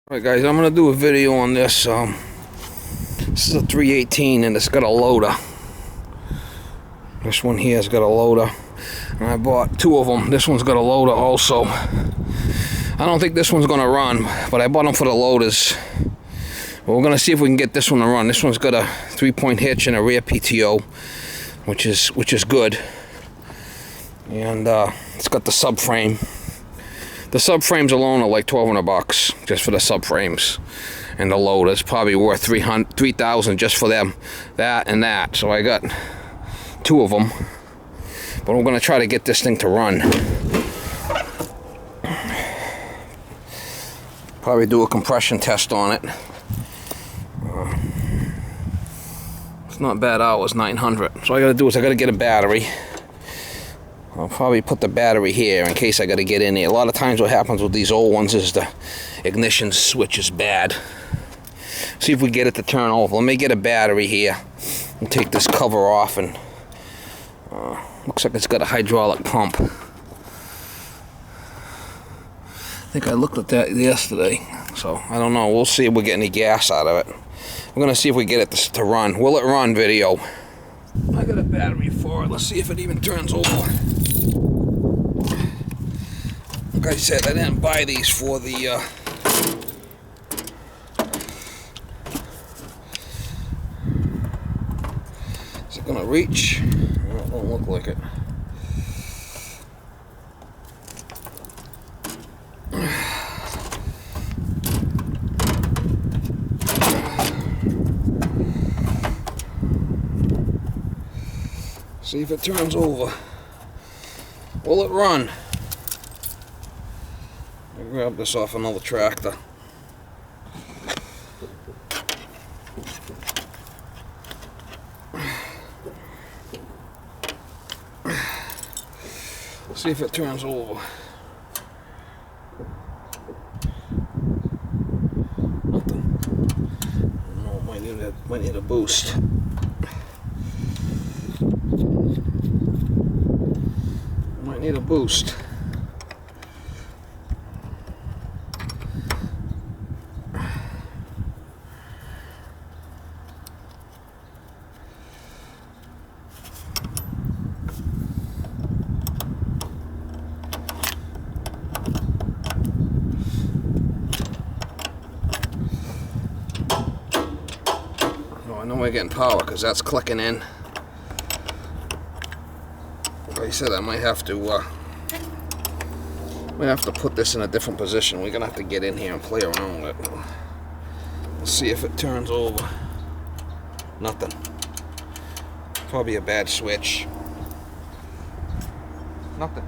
Alright guys, I'm going to do a video on this. This is a 318 and it's got a loader. This one here has got a loader. And I bought two of them. This one's got a loader also. I don't think this one's going to run, but I bought them for the loaders. But we're going to see if we can get this one to run. This one's got a 3-point hitch and a rear PTO, which is good. And it's got the subframe. The subframes alone are like $1,200 just for the subframes, and the loader's probably worth $3,000 just for them, that and that. So I got two of them, but we're gonna try to get this thing to run. Probably do a compression test on it. It's not bad hours, 900. So all I gotta do is I gotta get a battery. I'll probably put the battery here in case I got to get in there. A lot of times what happens with these old ones is the ignition switch is bad. See if we get it to turn over. Let me get a battery here and take this cover off. And looks like it's got a hydraulic pump. I think I looked at that yesterday. So I don't know. We'll see if we get any gas out of it. We're going to see if we get it to run. Will it run video? I got a battery for it. Let's see if it even turns over. Like I said, I didn't buy these for the is it gonna reach? No, it don't look like it. See if it turns over. Will it run? I grab this off another tractor. See if it turns over. Nothing. No, might need a boost. Might need a boost. Oh, I know we're getting power because that's clicking in. Like I said, I might have to put this in a different position. We're gonna have to get in here and play around with it. Let's see if it turns over. Nothing. Probably a bad switch. Nothing.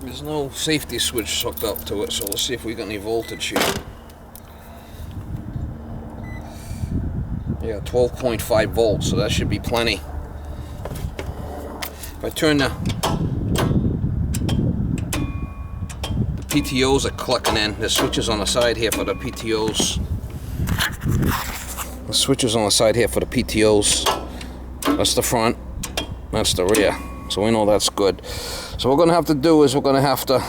There's no safety switch hooked up to it, so let's see if we got any voltage here. Yeah, 12.5 volts, so that should be plenty. If I turn the PTOs are clicking in. There's switches on the side here for the PTOs. The switches on the side here for the PTOs. That's the front, that's the rear. So we know that's good. So what we're going to have to do is we're going to have to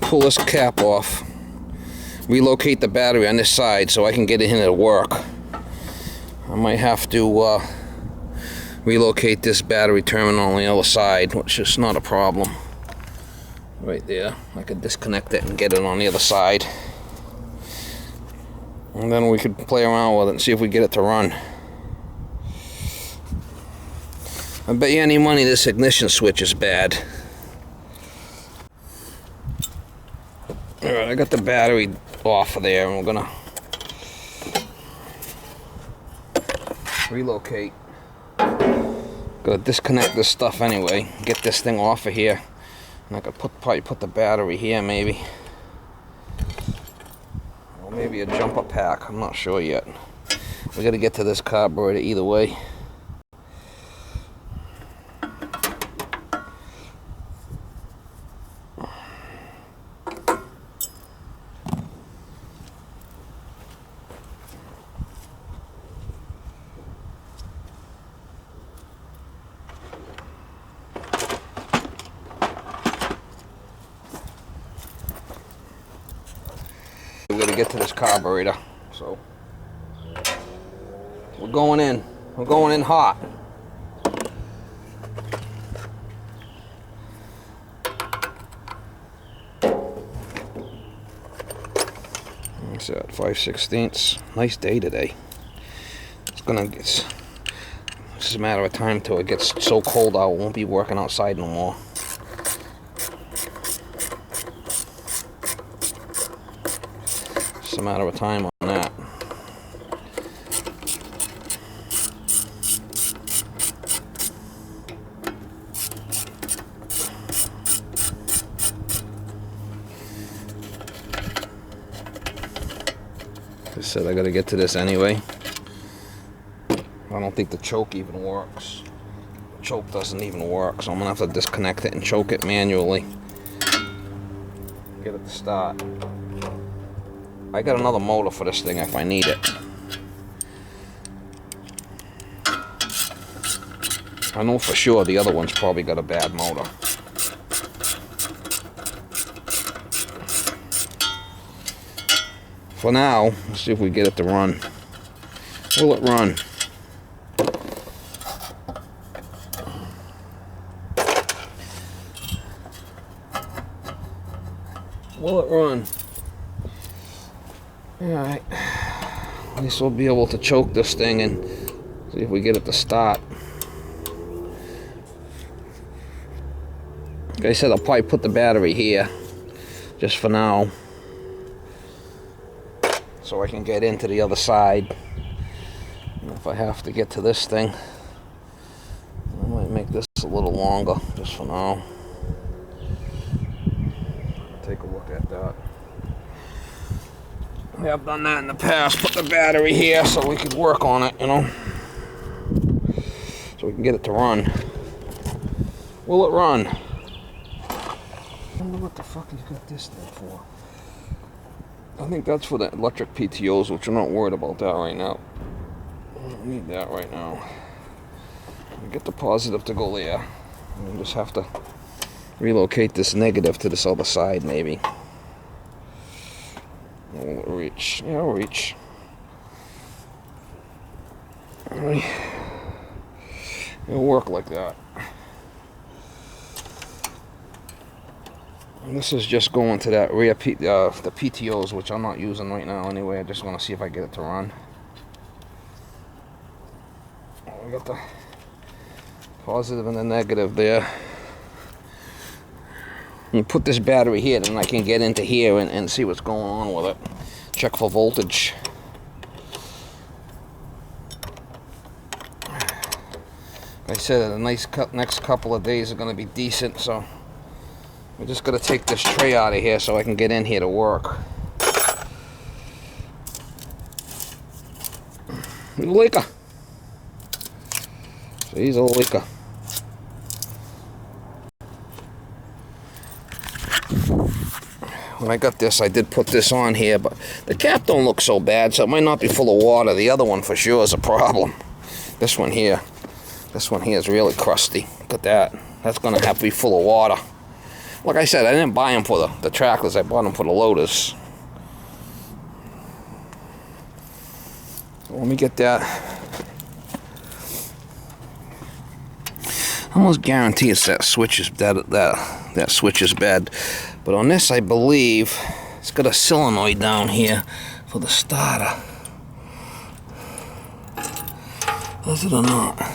pull this cap off, relocate the battery on this side so I can get it into work. I might have to relocate this battery terminal on the other side, which is not a problem. Right there. I could disconnect it and get it on the other side. And then we could play around with it and see if we get it to run. I bet you any money this ignition switch is bad. Alright, I got the battery off of there and we're gonna relocate. Gotta disconnect this stuff anyway, get this thing off of here. And I could probably put the battery here maybe. Or maybe a jumper pack, I'm not sure yet. We gotta get to this carburetor either way. get to this carburetor. So we're going in. We're going in hot. What's that? 5/16. Nice day today. It's just a matter of time till it gets so cold out. Won't be working outside no more. Just a matter of time on that. I said I gotta get to this anyway. I don't think the choke even works. The choke doesn't even work, so I'm gonna have to disconnect it and choke it manually. Get it to start. I got another motor for this thing if I need it. I know for sure the other one's probably got a bad motor. For now, let's see if we get it to run. Will it run? Will it run? Alright. At least we'll be able to choke this thing and see if we get it to start. Like I said, I'll probably put the battery here just for now, so I can get into the other side. And if I have to get to this thing, I might make this a little longer just for now. Take a look at that. Yeah, I've done that in the past. Put the battery here so we could work on it, you know, so we can get it to run. Will it run? I wonder what the fuck he's got this thing for. I think that's for the electric PTOs, which I'm not worried about that right now. I don't need that right now. Get the positive to go there. We'll just have to relocate this negative to this other side, maybe. Will it reach? Yeah, it'll reach. Alright. It'll work like that. And this is just going to that rear the PTOs, which I'm not using right now anyway. I just want to see if I get it to run. We got the positive and the negative there. You put this battery here, then I can get into here and see what's going on with it. Check for voltage. Like I said, the next couple of days are going to be decent, so we're just going to take this tray out of here so I can get in here to work. Leaker. So he's a leaker. When I got this, I did put this on here, but the cap don't look so bad, so it might not be full of water. The other one for sure is a problem. This one here is really crusty. Look at that. That's going to have to be full of water. Like I said, I didn't buy them for the tractors. I bought them for the loaders. So let me get that. I almost guarantee it's that switch is that switch is bad. But on this, I believe it's got a solenoid down here for the starter. Does it or not? I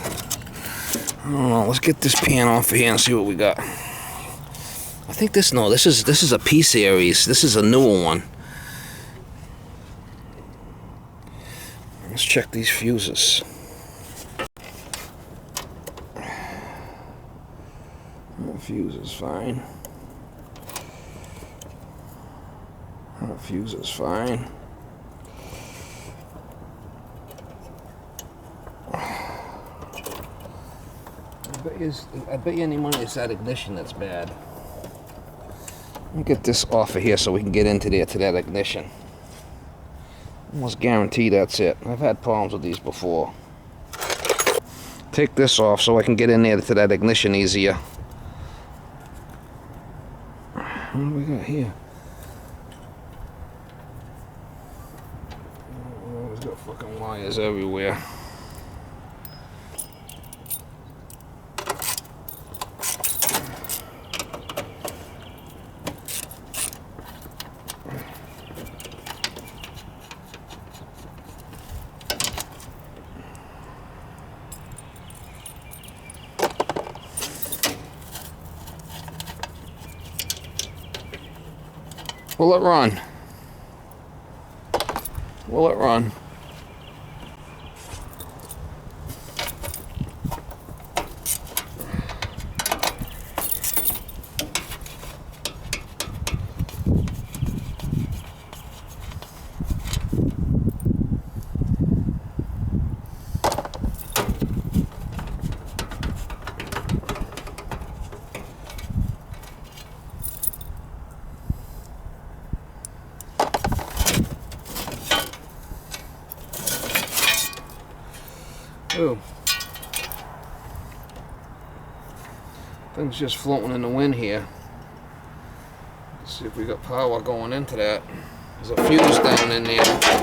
don't know. Let's get this pan off of here and see what we got. I think this is a P series. This is a newer one. Let's check these fuses. The fuse is fine. The fuse is fine. I bet you any money it's that ignition that's bad. Let me get this off of here so we can get into there to that ignition. Almost guarantee that's it. I've had problems with these before. Take this off so I can get in there to that ignition easier. What do we got here? got fucking wires everywhere. Will it run? Will it run? Ooh. Thing's just floating in the wind here. Let's see if we got power going into that. There's a fuse down in there.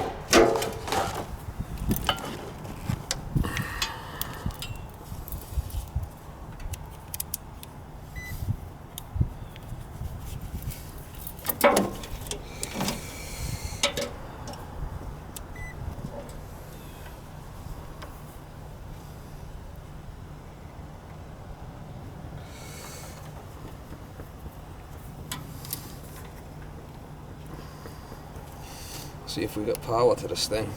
See if we got power to this thing.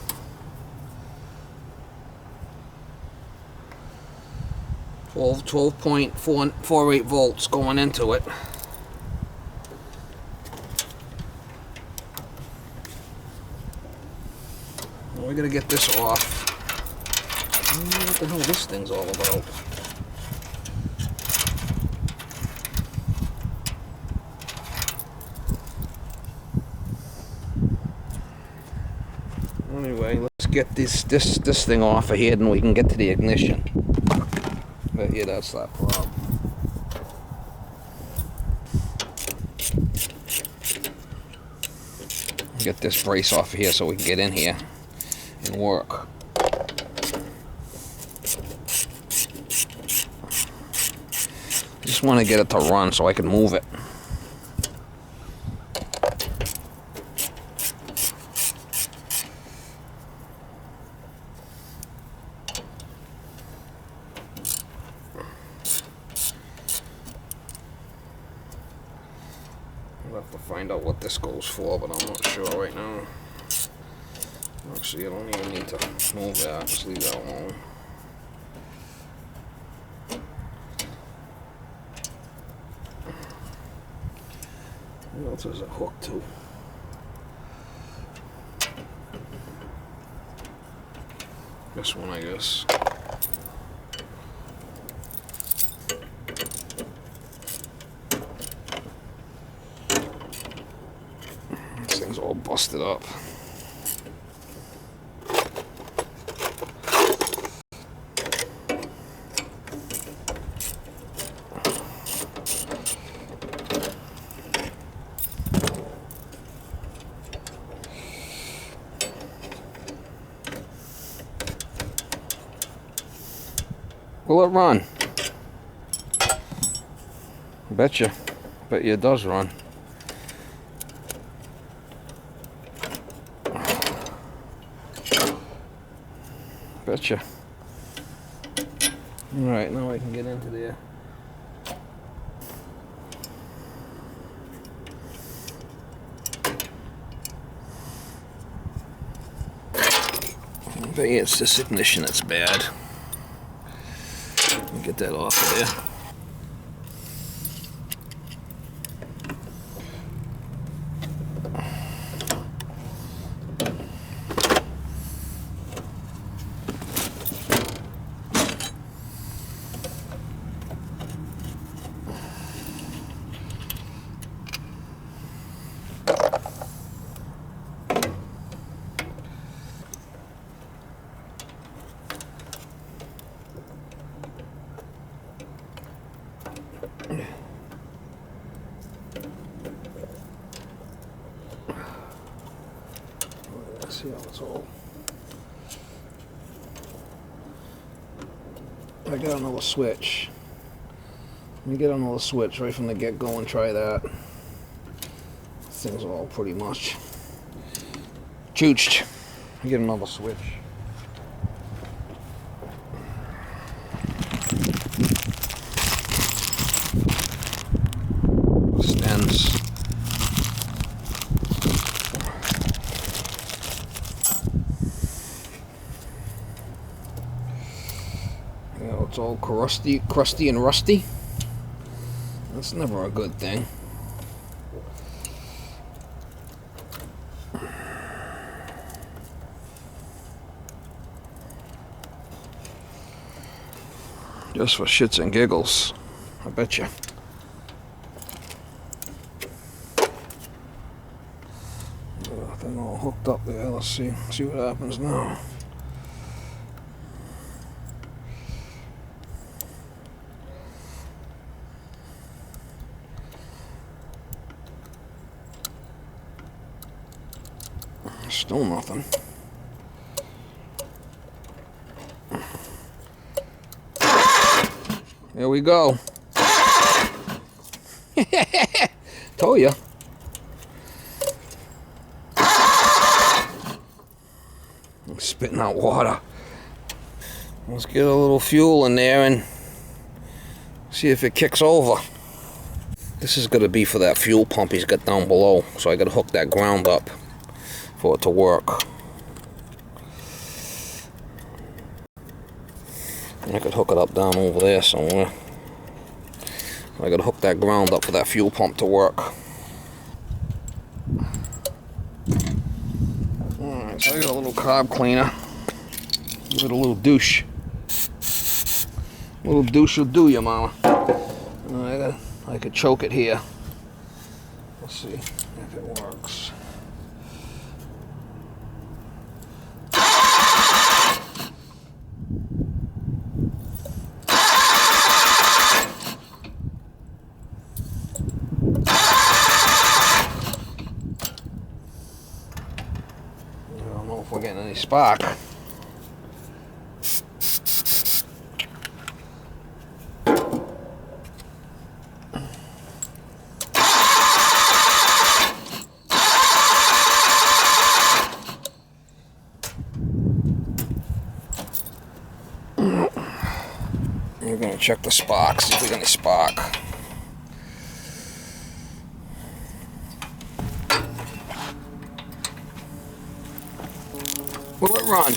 12.48 volts going into it. Well, we gotta get this off. What the hell this thing's all about? Anyway, let's get this thing off of here, and we can get to the ignition. But yeah, that's that problem. Get this brace off of here so we can get in here and work. Just want to get it to run so I can move it. I'll have to find out what this goes for, but I'm not sure right now. Actually, I don't even need to move that. Just leave that alone. What else is it hooked to? This one, I guess. This thing's all busted up. Will it run? Betcha. Bet you it does run. Betcha. Alright, now I can get into there. I bet it's this ignition that's bad. Get that off of there. See how it's all I got another switch. Let me get another switch right from the get-go and try that. This thing's all pretty much chooched. Let me get another switch. Extends. You know, it's all crusty and rusty. That's never a good thing. Just for shits and giggles, I bet you. Thing all hooked up there. Let's see what happens now. Still nothing. There we go. Told ya. I'm spitting out water. Let's get a little fuel in there and see if it kicks over. This is gonna be for that fuel pump he's got down below, so I gotta hook that ground up for it to work. I could hook it up down over there somewhere. I gotta hook that ground up for that fuel pump to work. Alright, so I got a little carb cleaner. Give it a little douche. A little douche will do ya, mama. I could choke it here. Let's see if it works. If we're getting any spark. We're gonna check the sparks, see if we got any spark. Will it run?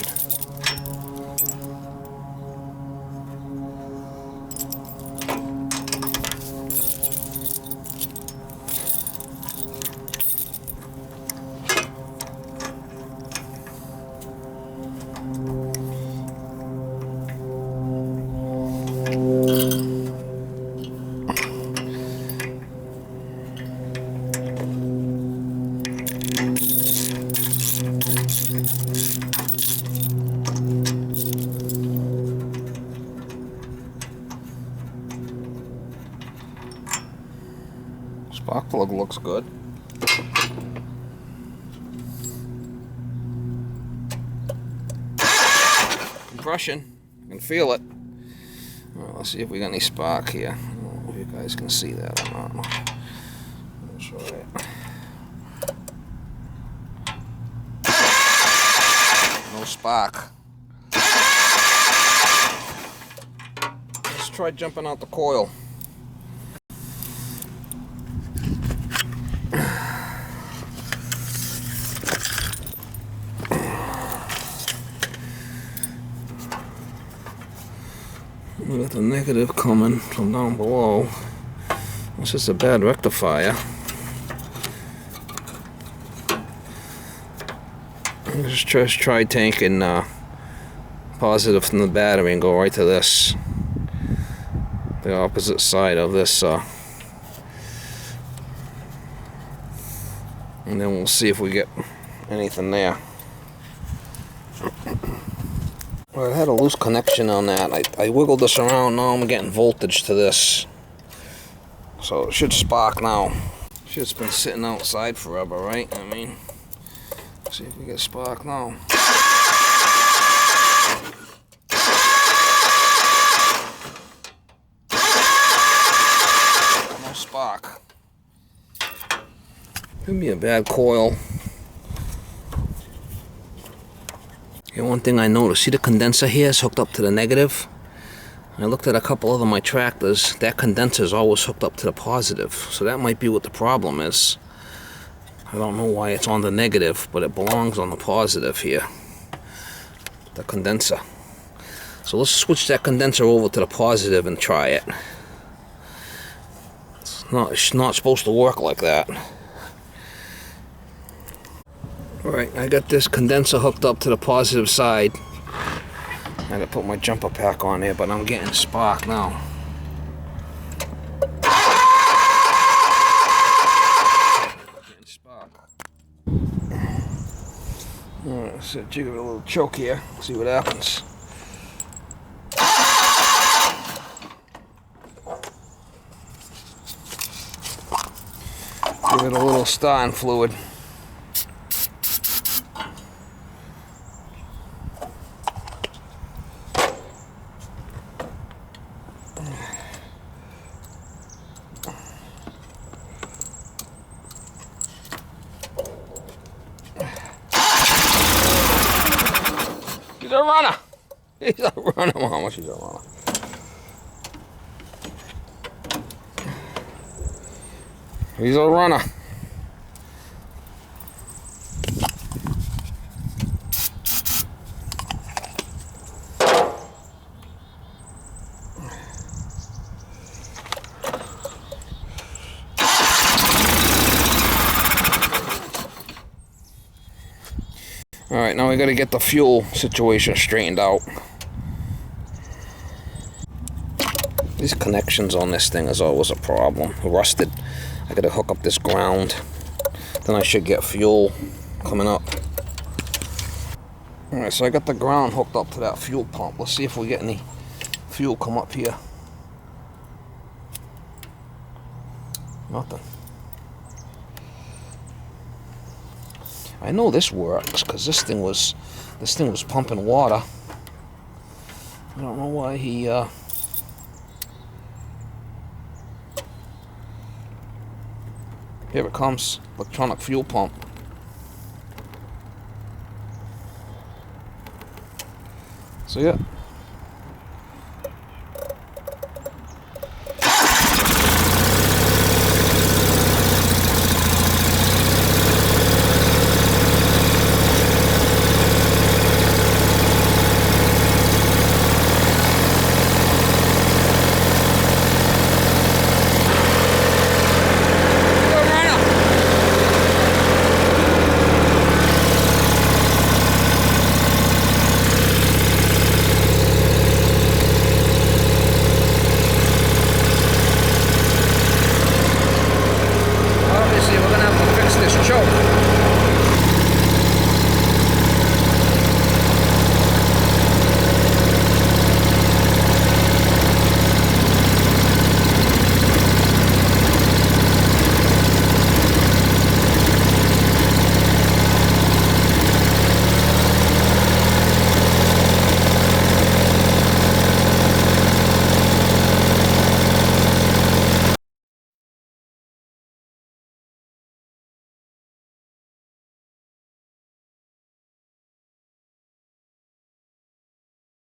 Spark plug looks good. Compression, I can feel it. Well, let's see if we got any spark here. I don't know if you guys can see that or not. That's right. No spark. Let's try jumping out the coil. We got the negative coming from down below. This is a bad rectifier. Just try taking positive from the battery and go right to this, the opposite side of this, and then we'll see if we get anything there. Well, I had a loose connection on that. I wiggled this around. Now I'm getting voltage to this, so it should spark now. Shit's been sitting outside forever, right? I mean, see if we get spark now. Could be a bad coil. Okay, one thing I noticed, see the condenser here is hooked up to the negative? I looked at a couple of my tractors, that condenser is always hooked up to the positive. So that might be what the problem is. I don't know why it's on the negative, but it belongs on the positive here. The condenser. So let's switch that condenser over to the positive and try it. It's not supposed to work like that. Alright, I got this condenser hooked up to the positive side. I gotta put my jumper pack on there, but I'm getting spark now. Getting spark. Alright, let's jig it a little choke here, see what happens. Give it a little starting fluid. She's a runner. He's a runner, Mama. She's a runner. He's a runner. Alright, now we gotta get the fuel situation straightened out. These connections on this thing is always a problem. Rusted. I gotta hook up this ground. Then I should get fuel coming up. Alright, so I got the ground hooked up to that fuel pump. Let's see if we get any fuel come up here. Nothing. I know this works because this thing was pumping water. I don't know why he here it comes, electronic fuel pump. So yeah.